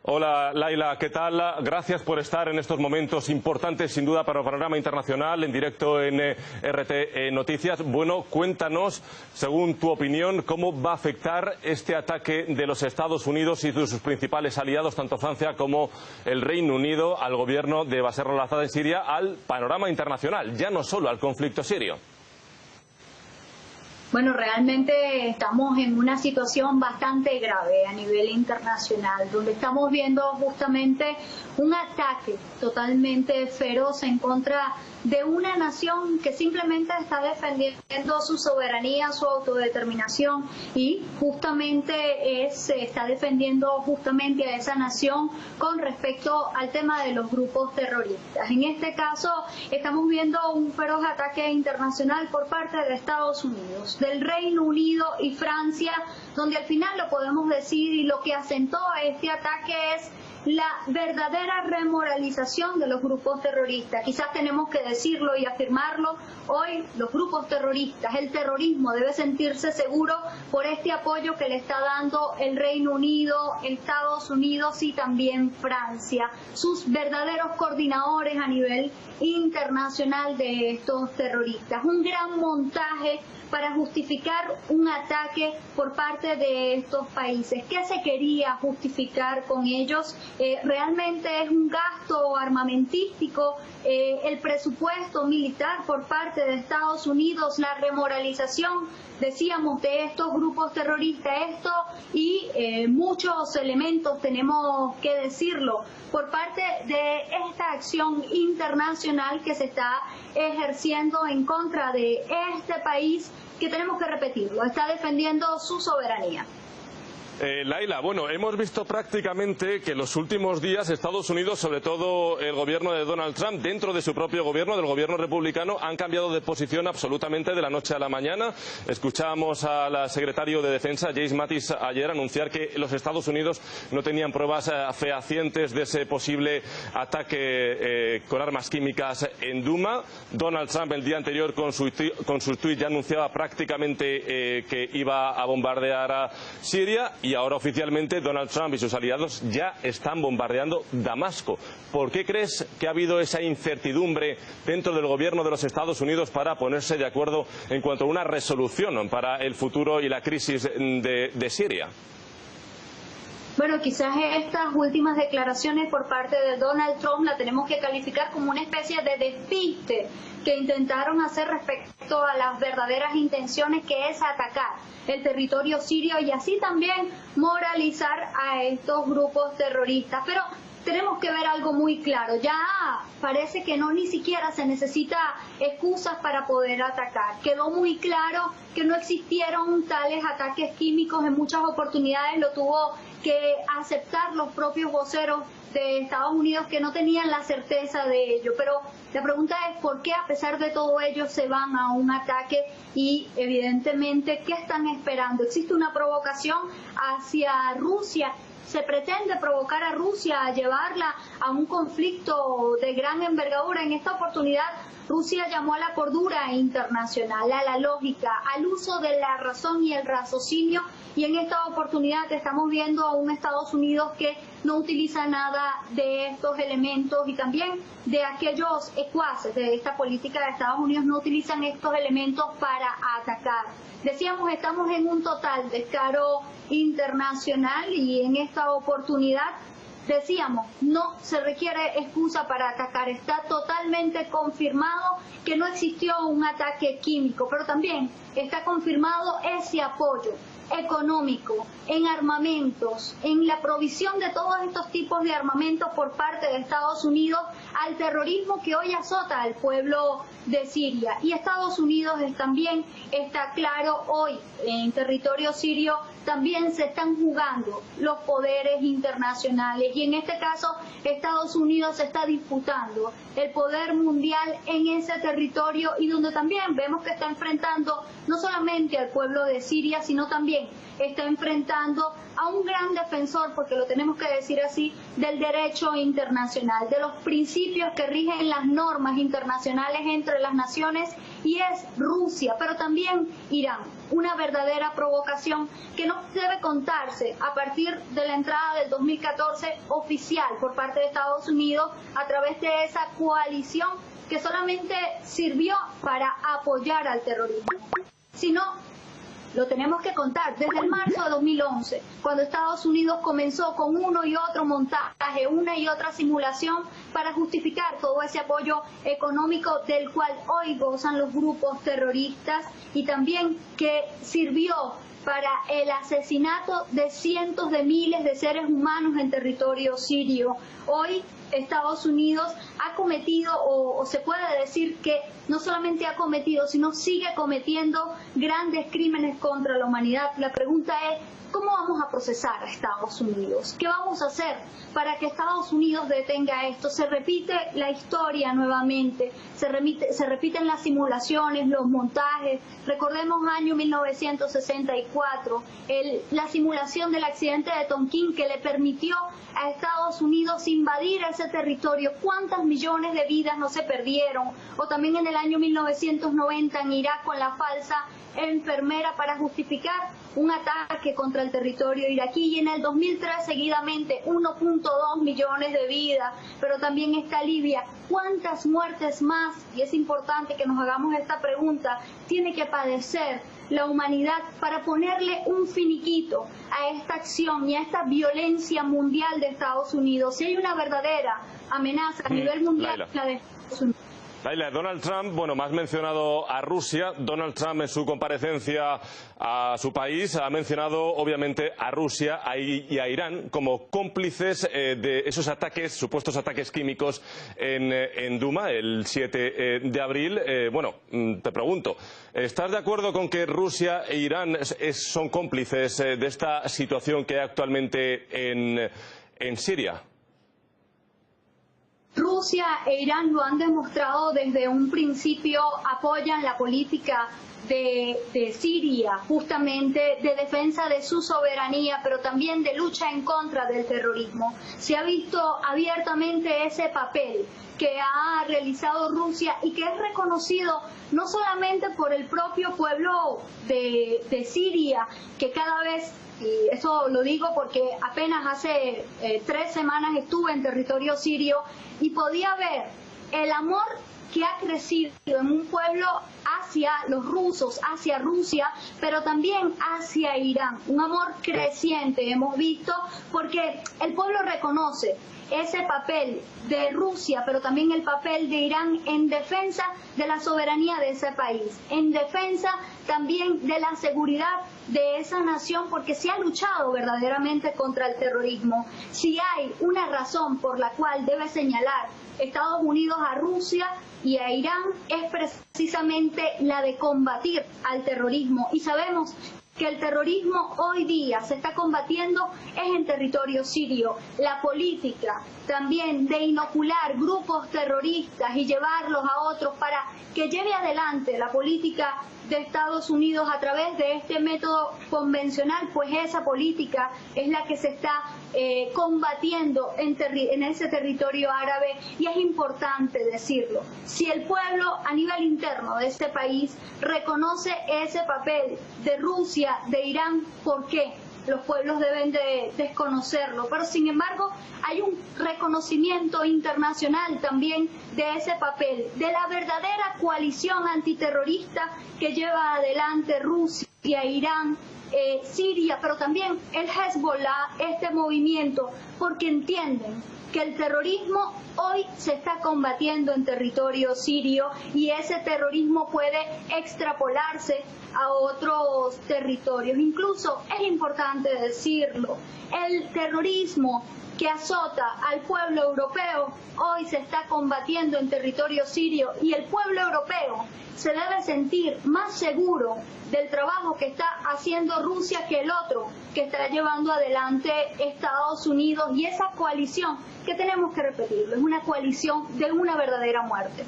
Hola Laila, ¿qué tal? Gracias por estar en estos momentos importantes, sin duda, para el panorama internacional, en directo en RT Noticias. Bueno, cuéntanos, según tu opinión, cómo va a afectar este ataque de los Estados Unidos y de sus principales aliados, tanto Francia como el Reino Unido, al gobierno de Bashar al-Assad en Siria, al panorama internacional, ya no solo al conflicto sirio. Bueno, realmente estamos en una situación bastante grave a nivel internacional, donde estamos viendo justamente un ataque totalmente feroz en contra de una nación que simplemente está defendiendo su soberanía, su autodeterminación, y justamente está defendiendo justamente a esa nación con respecto al tema de los grupos terroristas. En este caso estamos viendo un feroz ataque internacional por parte de Estados Unidos, del Reino Unido y Francia, donde al final lo podemos decir, y lo que acentúa este ataque es la verdadera remoralización de los grupos terroristas. Quizás tenemos que decirlo y afirmarlo. Hoy los grupos terroristas, el terrorismo debe sentirse seguro por este apoyo que le está dando el Reino Unido, Estados Unidos y también Francia, sus verdaderos coordinadores a nivel internacional de estos terroristas. Un gran montaje para justificar un ataque por parte de estos países. ¿Qué se quería justificar con ellos? Realmente es un gasto armamentístico, el presupuesto militar por parte de Estados Unidos, la remoralización, decíamos, de estos grupos terroristas, esto y muchos elementos, tenemos que decirlo, por parte de esta acción internacional que se está ejerciendo en contra de este país, que tenemos que repetirlo, está defendiendo su soberanía. Laila, bueno, hemos visto prácticamente que en los últimos días Estados Unidos, sobre todo el gobierno de Donald Trump, dentro de su propio gobierno, del gobierno republicano, han cambiado de posición absolutamente de la noche a la mañana. Escuchábamos al secretario de Defensa, James Mattis, ayer anunciar que los Estados Unidos no tenían pruebas fehacientes de ese posible ataque con armas químicas en Duma. Donald Trump el día anterior con sus tuits ya anunciaba prácticamente que iba a bombardear a Siria. Y ahora oficialmente Donald Trump y sus aliados ya están bombardeando Damasco. ¿Por qué crees que ha habido esa incertidumbre dentro del gobierno de los Estados Unidos para ponerse de acuerdo en cuanto a una resolución para el futuro y la crisis de Siria? Bueno, quizás estas últimas declaraciones por parte de Donald Trump la tenemos que calificar como una especie de despiste que intentaron hacer respecto a las verdaderas intenciones, que es atacar el territorio sirio y así también moralizar a estos grupos terroristas. Pero tenemos que ver algo muy claro, ya parece que no ni siquiera se necesita excusas para poder atacar. Quedó muy claro que no existieron tales ataques químicos, en muchas oportunidades lo tuvo que aceptar los propios voceros de Estados Unidos, que no tenían la certeza de ello. Pero la pregunta es por qué a pesar de todo ello se van a un ataque y evidentemente ¿qué están esperando? ¿Existe una provocación hacia Rusia? ¿Se pretende provocar a Rusia, a llevarla a un conflicto de gran envergadura? En esta oportunidad Rusia llamó a la cordura internacional, a la lógica, al uso de la razón y el raciocinio, y en esta oportunidad estamos viendo a un Estados Unidos que no utiliza nada de estos elementos, y también de aquellos ecuaces de esta política de Estados Unidos no utilizan estos elementos para atacar. Decíamos, estamos en un total descaro internacional y en esta oportunidad decíamos, no se requiere excusa para atacar, está totalmente confirmado que no existió un ataque químico, pero también está confirmado ese apoyo económico, en armamentos, en la provisión de todos estos tipos de armamentos por parte de Estados Unidos al terrorismo que hoy azota al pueblo de Siria. Y Estados Unidos también está claro, hoy en territorio sirio también se están jugando los poderes internacionales, y en este caso Estados Unidos está disputando el poder mundial en ese territorio, y donde también vemos que está enfrentando no solamente al pueblo de Siria, sino también está enfrentando a un gran defensor, porque lo tenemos que decir así, del derecho internacional, de los principios que rigen las normas internacionales entre las naciones, y es Rusia, pero también Irán. Una verdadera provocación que no debe contarse a partir de la entrada del 2014 oficial por parte de Estados Unidos a través de esa coalición que solamente sirvió para apoyar al terrorismo, sino lo tenemos que contar desde el marzo de 2011, cuando Estados Unidos comenzó con uno y otro montaje, una y otra simulación para justificar todo ese apoyo económico del cual hoy gozan los grupos terroristas y también que sirvió para el asesinato de cientos de miles de seres humanos en territorio sirio. Hoy Estados Unidos ha cometido, o se puede decir que no solamente ha cometido, sino sigue cometiendo grandes crímenes contra la humanidad. La pregunta es, ¿cómo vamos a procesar a Estados Unidos? ¿Qué vamos a hacer para que Estados Unidos detenga esto? Se repite la historia nuevamente, se repiten las simulaciones, los montajes. Recordemos año 1964, la simulación del accidente de Tonkin que le permitió a Estados Unidos invadir ese territorio. ¿Cuántas millones de vidas no se perdieron? O también en el año 1990 en Irak con la falsa enfermera para justificar un ataque contra el territorio iraquí, y en el 2003 seguidamente 1.2 millones de vidas, pero también está Libia. ¿Cuántas muertes más? Y es importante que nos hagamos esta pregunta, tiene que padecer la humanidad para ponerle un finiquito a esta acción y a esta violencia mundial de Estados Unidos? Si hay una verdadera amenaza a nivel mundial, la de Estados Unidos. Laila, Donald Trump, bueno, más mencionado a Rusia. Donald Trump en su comparecencia a su país ha mencionado obviamente a Rusia y a Irán como cómplices de esos ataques, supuestos ataques químicos en Duma el 7 de abril. Bueno, te pregunto, ¿estás de acuerdo con que Rusia e Irán son cómplices de esta situación que hay actualmente en Siria? Rusia e Irán lo han demostrado desde un principio, apoyan la política de Siria, justamente de defensa de su soberanía, pero también de lucha en contra del terrorismo. Se ha visto abiertamente ese papel que ha realizado Rusia y que es reconocido no solamente por el propio pueblo de Siria, que cada vez, y eso lo digo porque apenas hace 3 semanas estuve en territorio sirio y podía ver el amor que ha crecido en un pueblo hacia los rusos, hacia Rusia, pero también hacia Irán. Un amor creciente hemos visto porque el pueblo reconoce ese papel de Rusia, pero también el papel de Irán en defensa de la soberanía de ese país, en defensa también de la seguridad de esa nación, porque se ha luchado verdaderamente contra el terrorismo. Si hay una razón por la cual debe señalar Estados Unidos a Rusia y a Irán, es precisamente la de combatir al terrorismo. Y sabemos que el terrorismo hoy día se está combatiendo es en territorio sirio. La política también de inocular grupos terroristas y llevarlos a otros para que lleve adelante la política de Estados Unidos a través de este método convencional, pues esa política es la que se está combatiendo en ese territorio árabe, y es importante decirlo. Si el pueblo a nivel interno de este país reconoce ese papel de Rusia, de Irán, ¿por qué? Los pueblos deben de desconocerlo, pero sin embargo hay un reconocimiento internacional también de ese papel, de la verdadera coalición antiterrorista que lleva adelante Rusia, Irán, Siria, pero también el Hezbollah, este movimiento, porque entienden que el terrorismo hoy se está combatiendo en territorio sirio y ese terrorismo puede extrapolarse a otros territorios. Incluso es importante decirlo, el terrorismo que azota al pueblo europeo hoy se está combatiendo en territorio sirio, y el pueblo europeo se debe sentir más seguro del trabajo que está haciendo Rusia que el otro que está llevando adelante Estados Unidos, y esa coalición que tenemos que repetirlo, es una coalición de una verdadera muerte.